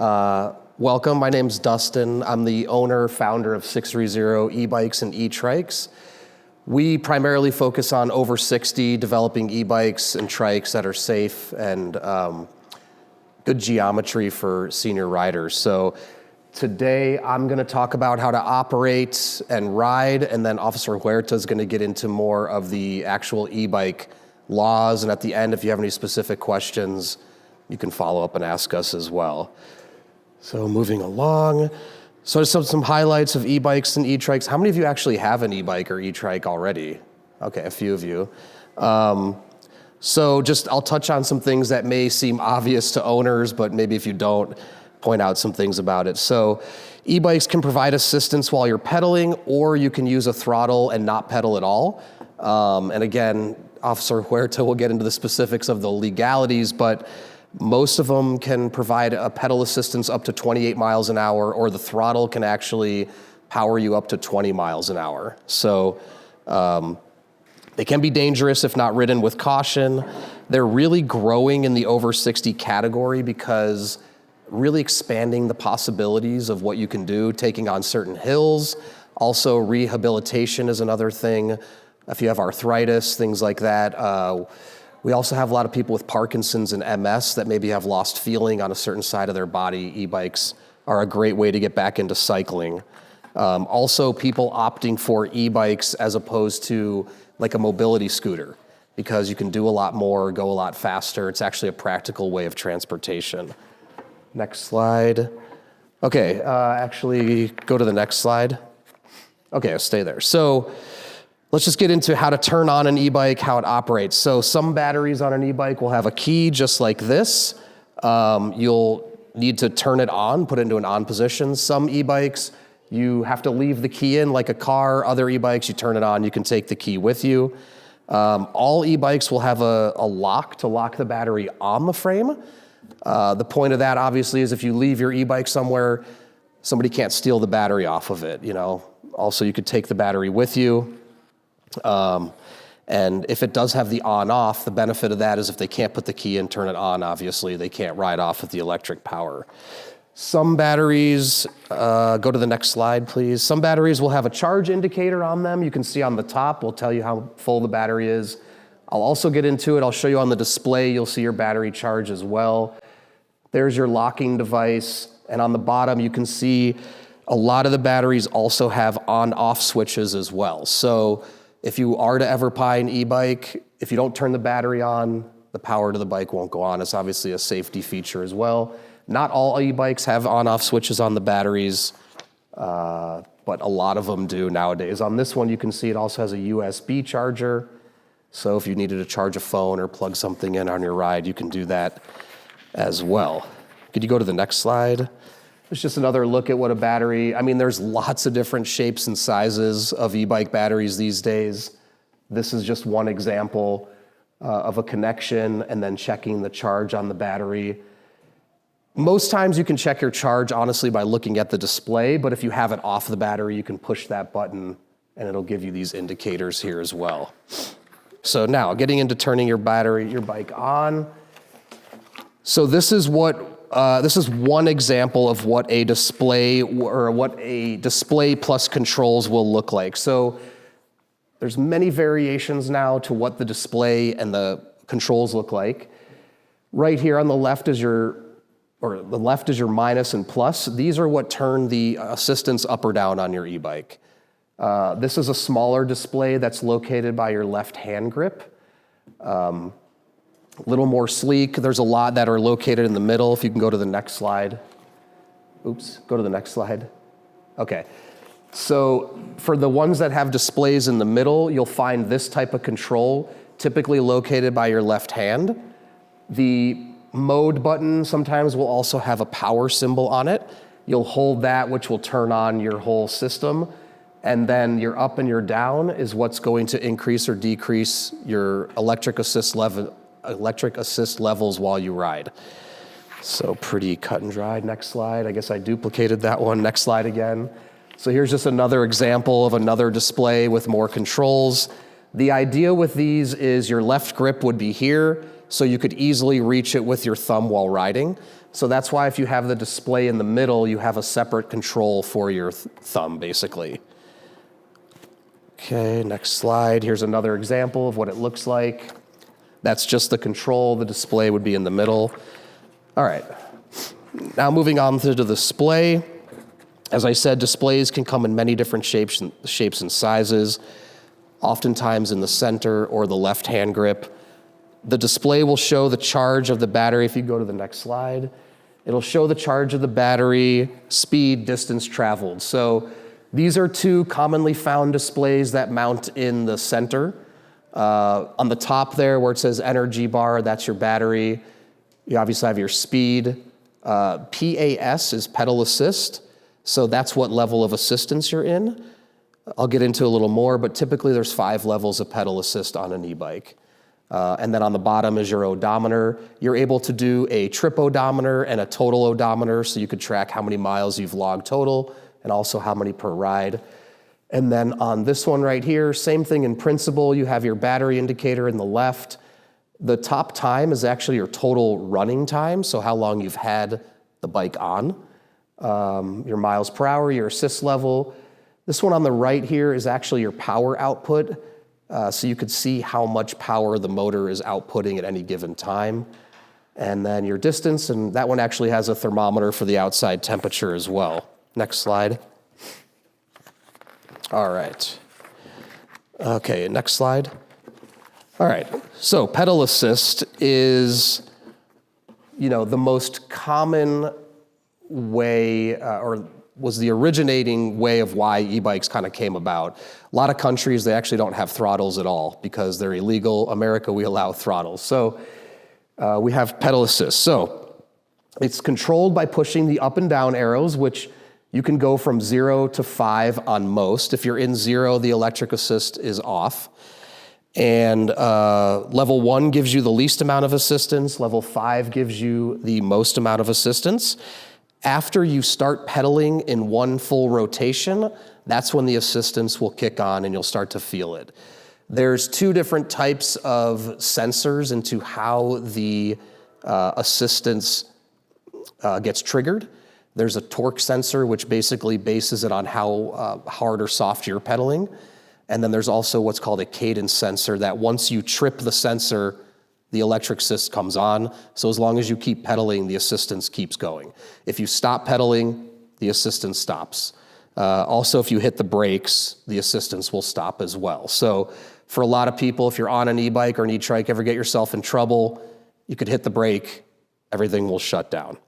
Welcome, my name's Dustin. I'm the owner, founder of 630 E-Bikes and E-Trikes. We primarily focus on over 60, developing e-bikes and trikes that are safe and good geometry for senior riders. So today I'm gonna talk about how to operate and ride, and then Officer Huerta is gonna get into more of the actual e-bike laws. And at the end, if you have any specific questions, you can follow up and ask us as well. So moving along. So some highlights of e-bikes and e-trikes. How many of you actually have an e-bike or e-trike already? Okay, a few of you. So I'll touch on some things that may seem obvious to owners, but maybe if you don't, point out some things about it. So e-bikes can provide assistance while you're pedaling, or you can use a throttle and not pedal at all. And again, Officer Huerta will get into the specifics of the legalities, but most of them can provide a pedal assistance up to 28 miles an hour, or the throttle can actually power you up to 20 miles an hour. So they can be dangerous if not ridden with caution. They're really growing in the over 60 category because really expanding the possibilities of what you can do, taking on certain hills. Also, rehabilitation is another thing. If you have arthritis, things like that. We also have a lot of people with Parkinson's and MS that maybe have lost feeling on a certain side of their body. E-bikes are a great way to get back into cycling. Also, people opting for e-bikes as opposed to like a mobility scooter, because you can do a lot more, go a lot faster. It's actually a practical way of transportation. Next slide. Okay, actually go to the next slide. Okay, I'll stay there. So let's just get into how to turn on an e-bike, how it operates. So some batteries on an e-bike will have a key just like this. You'll need to turn it on, put it into an on position. Some e-bikes, you have to leave the key in like a car. Other e-bikes, you turn it on, you can take the key with you. All e-bikes will have a lock to lock the battery on the frame. The point of that obviously is if you leave your e-bike somewhere, somebody can't steal the battery off of it, you know. Also, you could take the battery with you. And if it does have the on-off, the benefit of that is if they can't put the key in, turn it on, obviously, they can't ride off with the electric power. Some batteries, go to the next slide, please. Some batteries will have a charge indicator on them. You can see on the top, will tell you how full the battery is. I'll also get into it. I'll show you on the display. You'll see your battery charge as well. There's your locking device. And on the bottom, you can see a lot of the batteries also have on-off switches as well. So if you are to ever buy an e-bike, if you don't turn the battery on, the power to the bike won't go on. It's obviously a safety feature as well. Not all e-bikes have on-off switches on the batteries, but a lot of them do nowadays. On this one, you can see it also has a USB charger. So if you needed to charge a phone or plug something in on your ride, you can do that as well. Could you go to the next slide? It's just another look at what a battery, I mean, there's lots of different shapes and sizes of e-bike batteries these days. This is just one example of a connection and then checking the charge on the battery. Most times you can check your charge, honestly, by looking at the display, but if you have it off the battery, you can push that button and it'll give you these indicators here as well. So now, getting into turning your bike on. So this is one example of what a display plus controls will look like. So there's many variations now to what the display and the controls look like. Right here on the left is your minus and plus. These are what turn the assistance up or down on your e-bike. This is a smaller display that's located by your left hand grip. A little more sleek. There's a lot that are located in the middle. If you can go to the next slide. Oops, go to the next slide. Okay. So for the ones that have displays in the middle, you'll find this type of control typically located by your left hand. The mode button sometimes will also have a power symbol on it. You'll hold that, which will turn on your whole system. And then your up and your down is what's going to increase or decrease your electric assist levels while you ride. So pretty cut and dry. Next slide. I guess I duplicated that one. Next slide again. So here's just another example of another display with more controls. The idea with these is your left grip would be here. so you could easily reach it with your thumb while riding. So that's why if you have the display in the middle, you have a separate control for your thumb, basically. Okay, next slide. Here's another example of what it looks like. That's just the control. The display would be in the middle. All right. Now moving on to the display. As I said, displays can come in many different shapes and sizes, oftentimes in the center or the left-hand grip. The display will show the charge of the battery. If you go to the next slide, it'll show the charge of the battery, speed, distance traveled. So these are two commonly found displays that mount in the center. On the top there where it says energy bar, that's your battery. You obviously have your speed. PAS is pedal assist. So that's what level of assistance you're in. I'll get into a little more, but typically there's 5 levels of pedal assist on an e-bike. And then on the bottom is your odometer. You're able to do a trip odometer and a total odometer, so you could track how many miles you've logged total and also how many per ride. And then on this one right here, same thing in principle. You have your battery indicator in the left. The top time is actually your total running time, so how long you've had the bike on. Your miles per hour, your assist level. This one on the right here is actually your power output, so you could see how much power the motor is outputting at any given time. And then your distance, and that one actually has a thermometer for the outside temperature as well. Next slide. All right. Okay, next slide. All right, so pedal assist is, the most common way, or was the originating way of why e-bikes kind of came about. A lot of countries, they actually don't have throttles at all because they're illegal. America, we allow throttles. So we have pedal assist. So it's controlled by pushing the up and down arrows, which you can go from 0 to 5 on most. If you're in 0, the electric assist is off. And level 1 gives you the least amount of assistance. Level 5 gives you the most amount of assistance. After you start pedaling in one full rotation, that's when the assistance will kick on and you'll start to feel it. There's 2 different types of sensors into how the assistance gets triggered. There's a torque sensor, which basically bases it on how hard or soft you're pedaling. And then there's also what's called a cadence sensor that once you trip the sensor, the electric assist comes on. So as long as you keep pedaling, the assistance keeps going. If you stop pedaling, the assistance stops. Also, if you hit the brakes, the assistance will stop as well. So for a lot of people, if you're on an e-bike or an e-trike, ever get yourself in trouble, you could hit the brake, everything will shut down.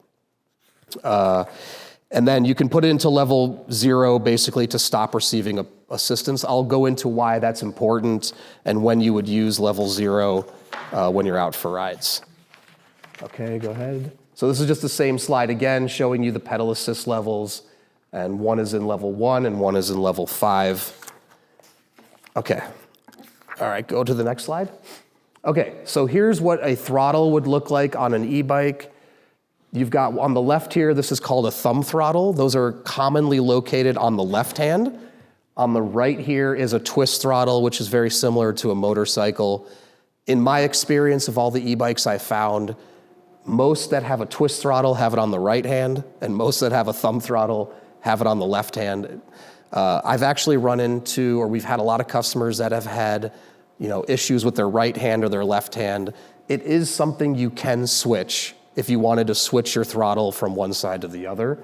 And then you can put it into level 0 basically to stop receiving assistance. I'll go into why that's important and when you would use level 0 when you're out for rides. Okay, go ahead. So this is just the same slide again, showing you the pedal assist levels, and one is in level 1 and one is in level 5. Okay, all right, go to the next slide. Okay, so here's what a throttle would look like on an e-bike. You've got on the left here, this is called a thumb throttle. Those are commonly located on the left hand. On the right here is a twist throttle, which is very similar to a motorcycle. In my experience of all the e-bikes I found, most that have a twist throttle have it on the right hand, and most that have a thumb throttle have it on the left hand. I've actually run into, or we've had a lot of customers that have had, issues with their right hand or their left hand. It is something you can switch if you wanted to switch your throttle from one side to the other.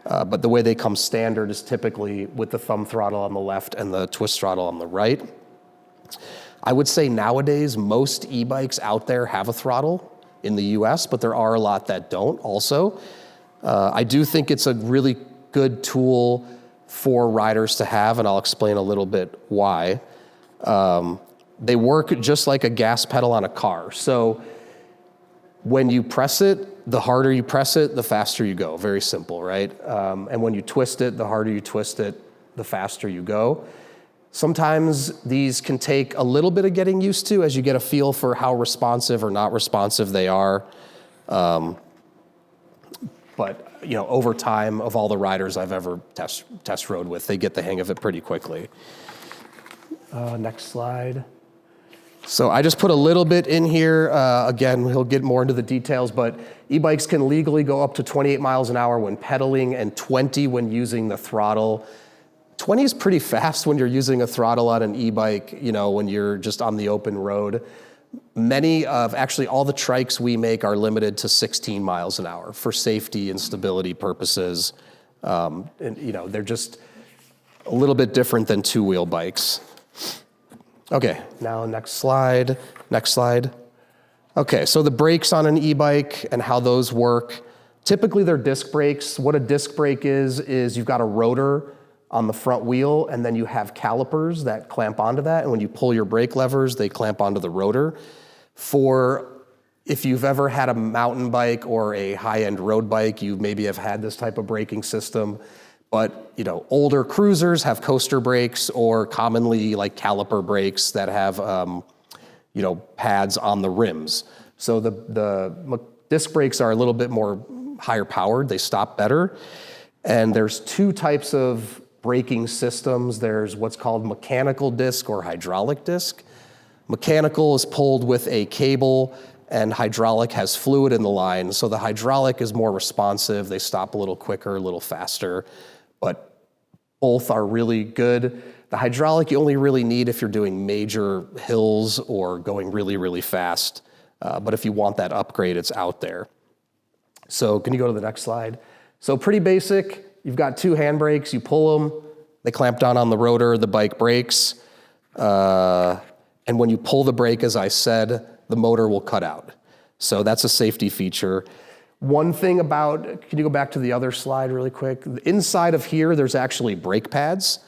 But the way they come standard is typically with the thumb throttle on the left and the twist throttle on the right. I would say nowadays, most e-bikes out there have a throttle in the US, but there are a lot that don't also. I do think it's a really good tool for riders to have, and I'll explain a little bit why. They work just like a gas pedal on a car. So when you press it, the harder you press it, the faster you go. Very simple, right? And when you twist it, the harder you twist it, the faster you go. Sometimes these can take a little bit of getting used to as you get a feel for how responsive or not responsive they are. But over time, of all the riders I've ever test rode with, they get the hang of it pretty quickly. Next slide. So I just put a little bit in here. Again, he'll get more into the details, but e-bikes can legally go up to 28 miles an hour when pedaling and 20 when using the throttle. 20 is pretty fast when you're using a throttle on an e-bike, when you're just on the open road. Actually all the trikes we make are limited to 16 miles an hour for safety and stability purposes. They're just a little bit different than two-wheel bikes. Okay, now next slide. Okay, so the brakes on an e-bike and how those work. Typically they're disc brakes. What a disc brake is you've got a rotor on the front wheel and then you have calipers that clamp onto that, and when you pull your brake levers, they clamp onto the rotor. If you've ever had a mountain bike or a high-end road bike, you maybe have had this type of braking system. But older cruisers have coaster brakes or commonly like caliper brakes that have pads on the rims. So the disc brakes are a little bit more higher powered. They stop better. And there's two types of braking systems. There's what's called mechanical disc or hydraulic disc. Mechanical is pulled with a cable, and hydraulic has fluid in the line. So the hydraulic is more responsive. They stop a little quicker, a little faster. But both are really good. The hydraulic you only really need if you're doing major hills or going really, really fast. But if you want that upgrade, it's out there. So can you go to the next slide? So pretty basic. You've got two handbrakes. You pull them. They clamp down on the rotor. The bike brakes. And when you pull the brake, as I said, the motor will cut out. So that's a safety feature. One thing can you go back to the other slide really quick? Inside of here, there's actually brake pads.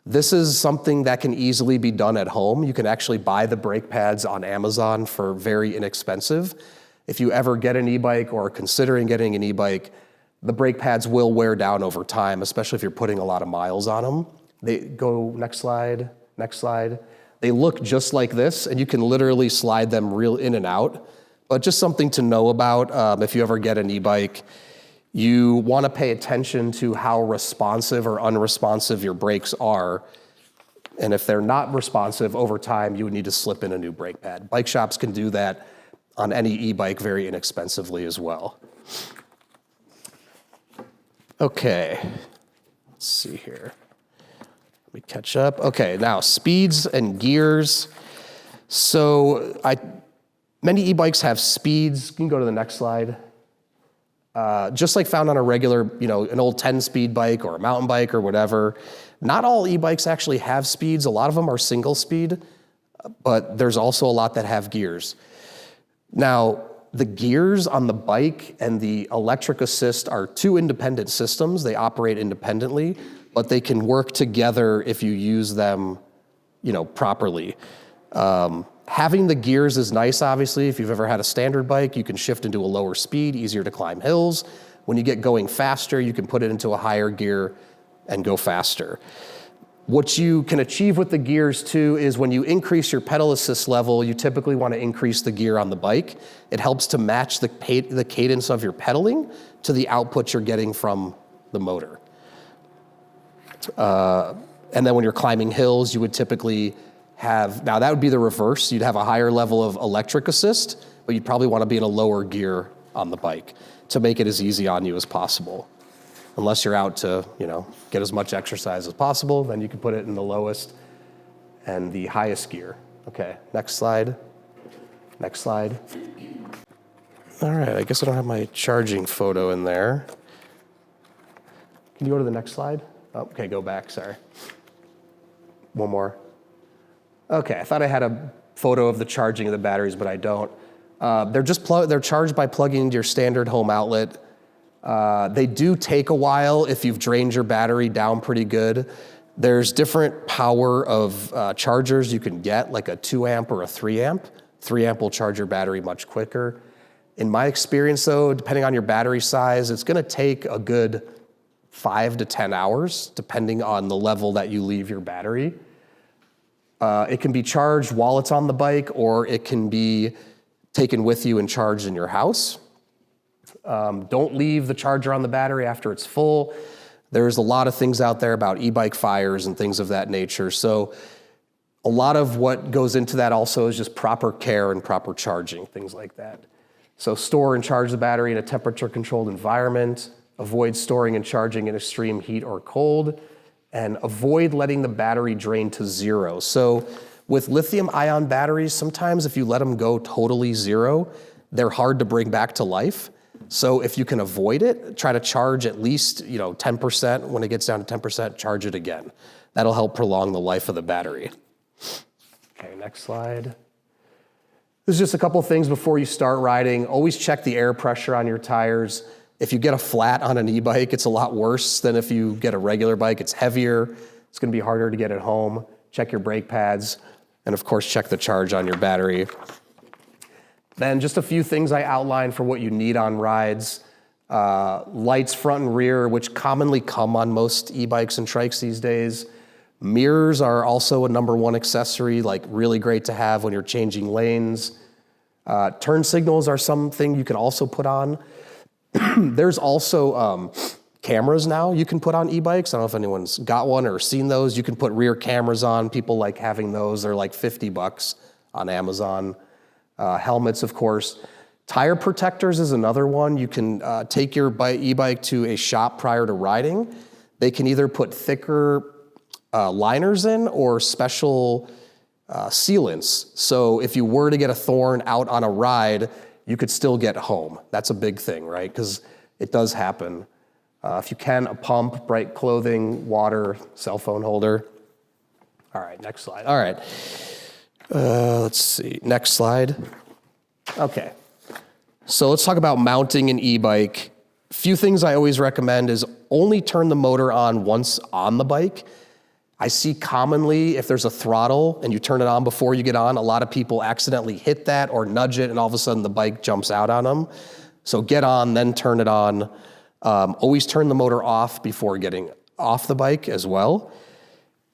This is something that can easily be done at home. You can actually buy the brake pads on Amazon for very inexpensive. If you ever get an e-bike or are considering getting an e-bike, the brake pads will wear down over time, especially if you're putting a lot of miles on them. Next slide. They look just like this, and you can literally slide them real in and out. But just something to know about if you ever get an e-bike, you want to pay attention to how responsive or unresponsive your brakes are. And if they're not responsive over time, you would need to slip in a new brake pad. Bike shops can do that on any e-bike very inexpensively as well. Okay, let's see here. Let me catch up. Okay, now speeds and gears. So many e-bikes have speeds. You can go to the next slide. Just like found on a regular, an old 10-speed bike or a mountain bike or whatever. Not all e-bikes actually have speeds. A lot of them are single speed, but there's also a lot that have gears. Now, the gears on the bike and the electric assist are two independent systems. They operate independently, but they can work together if you use them, properly. Having the gears is nice, obviously. If you've ever had a standard bike, you can shift into a lower speed, easier to climb hills. When you get going faster, you can put it into a higher gear and go faster. What you can achieve with the gears too is when you increase your pedal assist level, you typically want to increase the gear on the bike. It helps to match the cadence of your pedaling to the output you're getting from the motor. And then when you're climbing hills, you would typically now that would be the reverse. You'd have a higher level of electric assist, but you'd probably want to be in a lower gear on the bike to make it as easy on you as possible. Unless you're out to, get as much exercise as possible, then you can put it in the lowest and the highest gear. Okay, next slide. All right, I guess I don't have my charging photo in there. Can you go to the next slide? Oh, okay, go back, sorry. One more. Okay, I thought I had a photo of the charging of the batteries, but I don't. They're charged by plugging into your standard home outlet. They do take a while if you've drained your battery down pretty good. There's different power of chargers you can get, like a 2 amp or a 3 amp. 3 amp will charge your battery much quicker. In my experience though, depending on your battery size, it's gonna take a good 5 to 10 hours, depending on the level that you leave your battery. It can be charged while it's on the bike, or it can be taken with you and charged in your house. Don't leave the charger on the battery after it's full. There's a lot of things out there about e-bike fires and things of that nature. So A lot of what goes into that also is just proper care and proper charging, things like that. So store and charge the battery in a temperature-controlled environment, avoid storing and charging in extreme heat or cold, and avoid letting the battery drain to zero. So with lithium-ion batteries, sometimes if you let them go totally zero, they're hard to bring back to life. So if you can avoid it, try to charge at least 10%. When it gets down to 10%, charge it again. That'll help prolong the life of the battery. Okay, next slide. This is just a couple things before you start riding. Always check the air pressure on your tires. If you get a flat on an e-bike, it's a lot worse than if you get a regular bike. It's heavier. It's going to be harder to get it home. Check your brake pads. And of course, check the charge on your battery. Then just a few things I outlined for what you need on rides. Lights front and rear, which commonly come on most e-bikes and trikes these days. Mirrors are also a number one accessory, like really great to have when you're changing lanes. Turn signals are something you can also put on. There's also cameras now you can put on e-bikes. I don't know if anyone's got one or seen those. You can put rear cameras on. People like having those. They're like $50 on Amazon. Helmets, of course. Tire protectors is another one. You can take your e-bike to a shop prior to riding. They can either put thicker liners in or special sealants. So if you were to get a thorn out on a ride, you could still get home. That's a big thing, right? Because it does happen. If you can, a pump, bright clothing, water, cell phone holder. All right, next slide. All right. Let's see, next slide. Okay. So let's talk about mounting an e-bike. Few things I always recommend is only turn the motor on once on the bike. I see commonly if there's a throttle and you turn it on before you get on, a lot of people accidentally hit that or nudge it and all of a sudden the bike jumps out on them. So get on, then turn it on. Always turn the motor off before getting off the bike as well.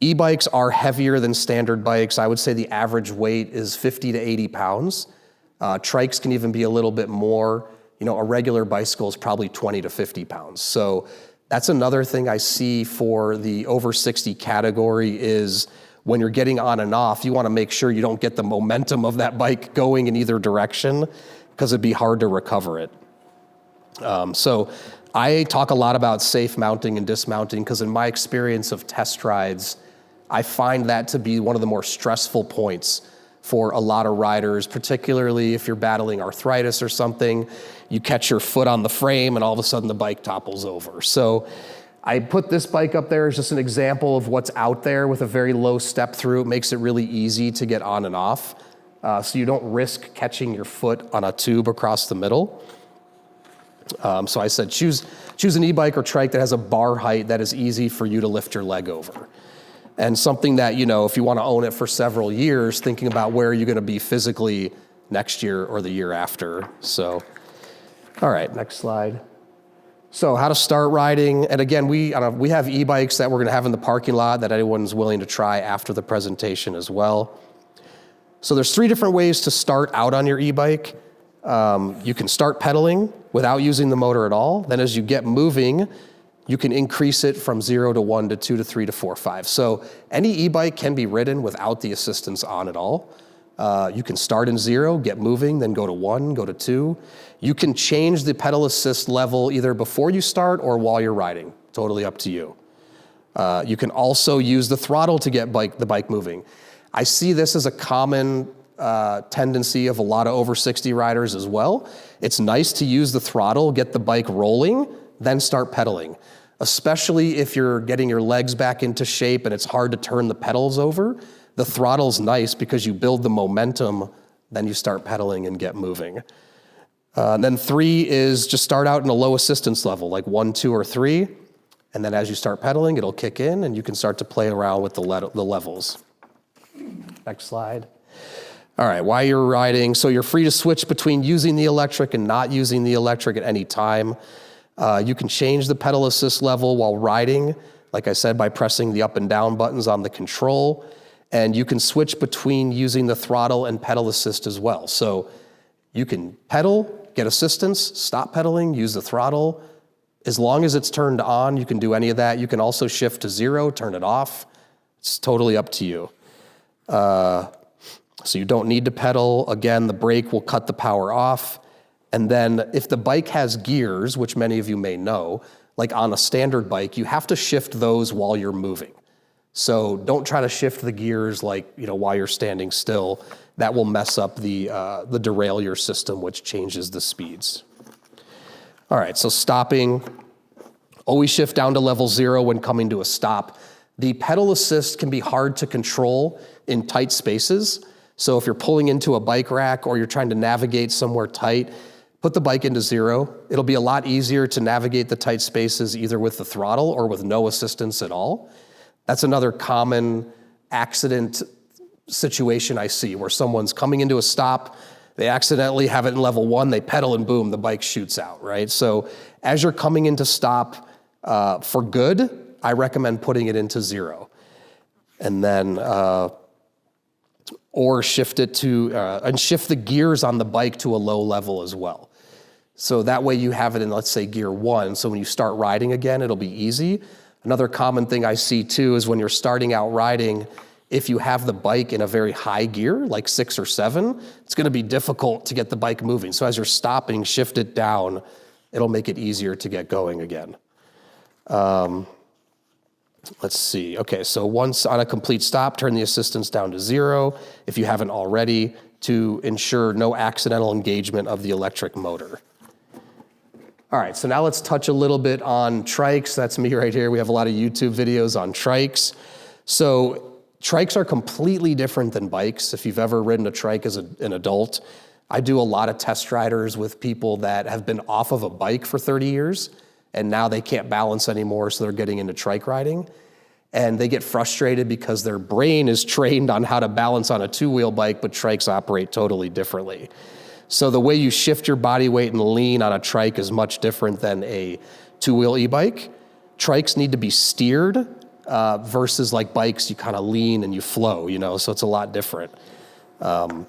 E-bikes are heavier than standard bikes. I would say the average weight is 50 to 80 pounds. Trikes can even be a little bit more. A regular bicycle is probably 20 to 50 pounds. So that's another thing I see for the over 60 category is when you're getting on and off, you want to make sure you don't get the momentum of that bike going in either direction because it'd be hard to recover it. So I talk a lot about safe mounting and dismounting because in my experience of test rides, I find that to be one of the more stressful points for a lot of riders, particularly if you're battling arthritis or something. You catch your foot on the frame and all of a sudden the bike topples over. So I put this bike up there as just an example of what's out there with a very low step through. It makes it really easy to get on and off. So you don't risk catching your foot on a tube across the middle. So I said, choose an e-bike or trike that has a bar height that is easy for you to lift your leg over. And something that, if you want to own it for several years, thinking about where you're going to be physically next year or the year after. So, all right, next slide. So how to start riding. And again, we have e-bikes that we're going to have in the parking lot that anyone's willing to try after the presentation as well. So there's 3 different ways to start out on your e-bike. You can start pedaling without using the motor at all. Then as you get moving, you can increase it from 0 to 1 to 2 to 3 to 4, 5. So any e-bike can be ridden without the assistance on at all. You can start in 0, get moving, then go to 1, go to 2. You can change the pedal assist level either before you start or while you're riding. Totally up to you. You can also use the throttle to get the bike moving. I see this as a common tendency of a lot of over 60 riders as well. It's nice to use the throttle, get the bike rolling, then start pedaling, especially if you're getting your legs back into shape and it's hard to turn the pedals over. The throttle's nice because you build the momentum, then you start pedaling and get moving. Then 3 is just start out in a low assistance level, like 1, 2, or 3. And then as you start pedaling, it'll kick in and you can start to play around with the levels. Next slide. All right, while you're riding, so you're free to switch between using the electric and not using the electric at any time. You can change the pedal assist level while riding, like I said, by pressing the up and down buttons on the control. And you can switch between using the throttle and pedal assist as well. So you can pedal, get assistance, stop pedaling, use the throttle. As long as it's turned on, you can do any of that. You can also shift to 0, turn it off. It's totally up to you. So you don't need to pedal. Again, the brake will cut the power off. And then if the bike has gears, which many of you may know, like on a standard bike, you have to shift those while you're moving. So don't try to shift the gears like, while you're standing still. That will mess up the derailleur system, which changes the speeds. All right, so stopping. Always shift down to level 0 when coming to a stop. The pedal assist can be hard to control in tight spaces. So if you're pulling into a bike rack or you're trying to navigate somewhere tight, put the bike into 0. It'll be a lot easier to navigate the tight spaces either with the throttle or with no assistance at all. That's another common accident situation I see where someone's coming into a stop, they accidentally have it in level 1, they pedal and boom, the bike shoots out, right? So as you're coming into stop for good, I recommend putting it into 0. And then, or shift it to, and shift the gears on the bike to a low level as well. So that way you have it in, let's say, gear 1. So when you start riding again, it'll be easy. Another common thing I see too is when you're starting out riding, if you have the bike in a very high gear, like 6 or 7, it's gonna be difficult to get the bike moving. So as you're stopping, shift it down. It'll make it easier to get going again. Let's see. Okay, so once on a complete stop, turn the assistance down to 0 if you haven't already to ensure no accidental engagement of the electric motor. All right, so now let's touch a little bit on trikes. That's me right here. We have a lot of YouTube videos on trikes. So trikes are completely different than bikes. If you've ever ridden a trike as an adult, I do a lot of test riders with people that have been off of a bike for 30 years and now they can't balance anymore, so they're getting into trike riding. And they get frustrated because their brain is trained on how to balance on a 2-wheel bike, but trikes operate totally differently. So the way you shift your body weight and lean on a trike is much different than a 2-wheel e-bike. Trikes need to be steered versus like bikes, you kind of lean and you flow, so it's a lot different. But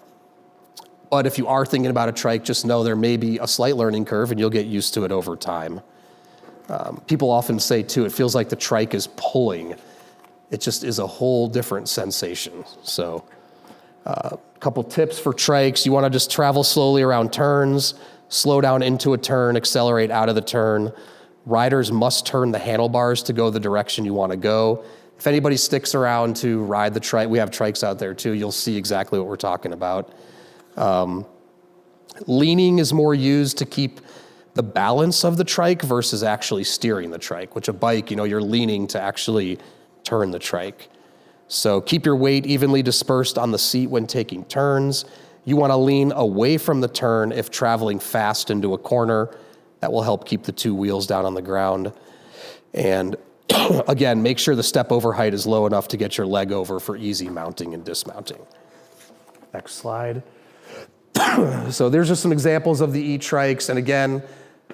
if you are thinking about a trike, just know there may be a slight learning curve and you'll get used to it over time. People often say too, it feels like the trike is pulling. It just is a whole different sensation. So a couple tips for trikes. You want to just travel slowly around turns, slow down into a turn, accelerate out of the turn. Riders must turn the handlebars to go the direction you want to go. If anybody sticks around to ride the trike, we have trikes out there too, you'll see exactly what we're talking about. Leaning is more used to keep the balance of the trike versus actually steering the trike, which a bike, you're leaning to actually turn the trike. So keep your weight evenly dispersed on the seat when taking turns. You want to lean away from the turn if traveling fast into a corner. That will help keep the 2 wheels down on the ground. And again, make sure the step over height is low enough to get your leg over for easy mounting and dismounting. Next slide. So there's just some examples of the e-trikes. And again,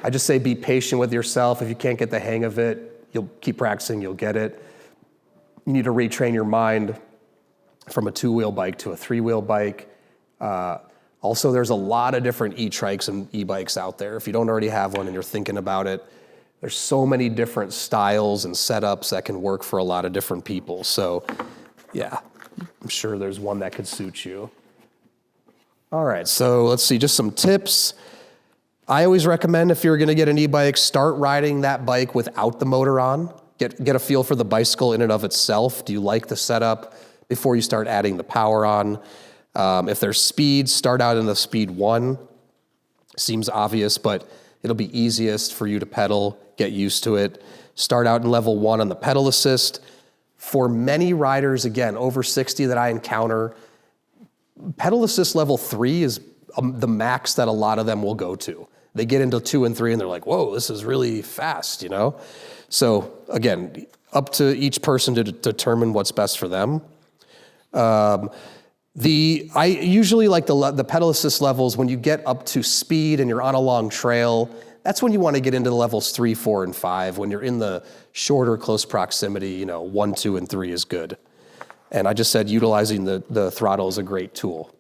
I just say be patient with yourself. If you can't get the hang of it, you'll keep practicing, you'll get it. You need to retrain your mind from a 2-wheel bike to a 3-wheel bike. Also, there's a lot of different e-trikes and e-bikes out there. If you don't already have one and you're thinking about it, there's so many different styles and setups that can work for a lot of different people. So yeah, I'm sure there's one that could suit you. All right, so let's see, just some tips. I always recommend if you're gonna get an e-bike, start riding that bike without the motor on. Get a feel for the bicycle in and of itself. Do you like the setup before you start adding the power on? If there's speed, start out in the speed 1. Seems obvious, but it'll be easiest for you to pedal, get used to it. Start out in level 1 on the pedal assist. For many riders, again, over 60 that I encounter, pedal assist level 3 is the max that a lot of them will go to. They get into 2 and 3 and they're like, whoa, this is really fast, So again, up to each person to determine what's best for them. I usually like the pedal assist levels when you get up to speed and you're on a long trail. That's when you want to get into the levels 3, 4, and 5. When you're in the shorter, close proximity, 1, 2, and 3 is good. And I just said utilizing the throttle is a great tool.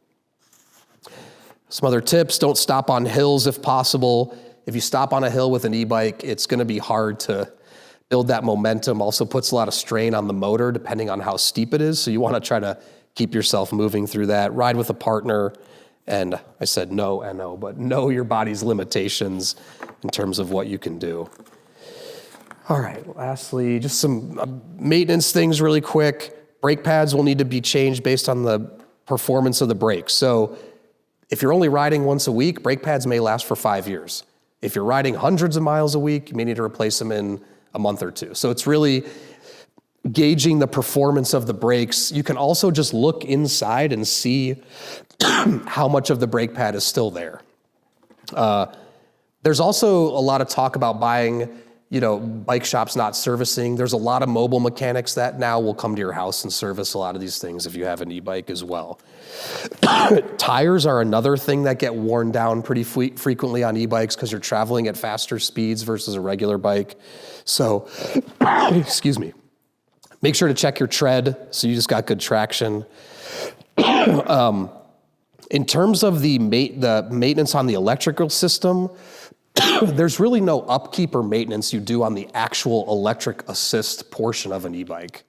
Some other tips: don't stop on hills if possible. If you stop on a hill with an e-bike, it's going to be hard to build that momentum. Also puts a lot of strain on the motor depending on how steep it is. So you want to try to keep yourself moving through that. Ride with a partner. And I said no, N-O, but know your body's limitations in terms of what you can do. All right, lastly, just some maintenance things really quick. Brake pads will need to be changed based on the performance of the brakes. So if you're only riding once a week, brake pads may last for 5 years. If you're riding hundreds of miles a week, you may need to replace them in a month or two. So it's really gauging the performance of the brakes. You can also just look inside and see how much of the brake pad is still there. There's also a lot of talk about buying, bike shops not servicing. There's a lot of mobile mechanics that now will come to your house and service a lot of these things if you have an e-bike as well. Tires are another thing that get worn down pretty frequently on e-bikes because you're traveling at faster speeds versus a regular bike. So, excuse me. Make sure to check your tread so you just got good traction. In terms of the maintenance on the electrical system, there's really no upkeep or maintenance you do on the actual electric assist portion of an e-bike.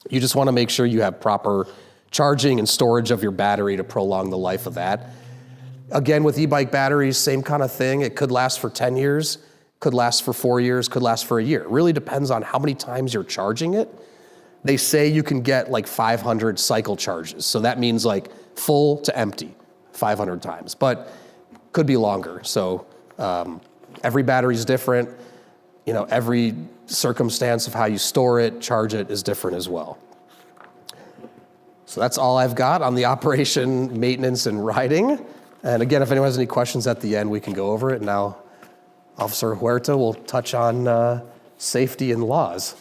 You just want to make sure you have proper charging and storage of your battery to prolong the life of that. Again, with e-bike batteries, same kind of thing. It could last for 10 years, could last for 4 years, could last for a year. It really depends on how many times you're charging it. They say you can get like 500 cycle charges. So that means like full to empty 500 times, but could be longer. So every battery is different. Every circumstance of how you store it, charge it is different as well. So that's all I've got on the operation, maintenance, and riding. And again, if anyone has any questions at the end, we can go over it. Now, Officer Huerta will touch on safety and laws.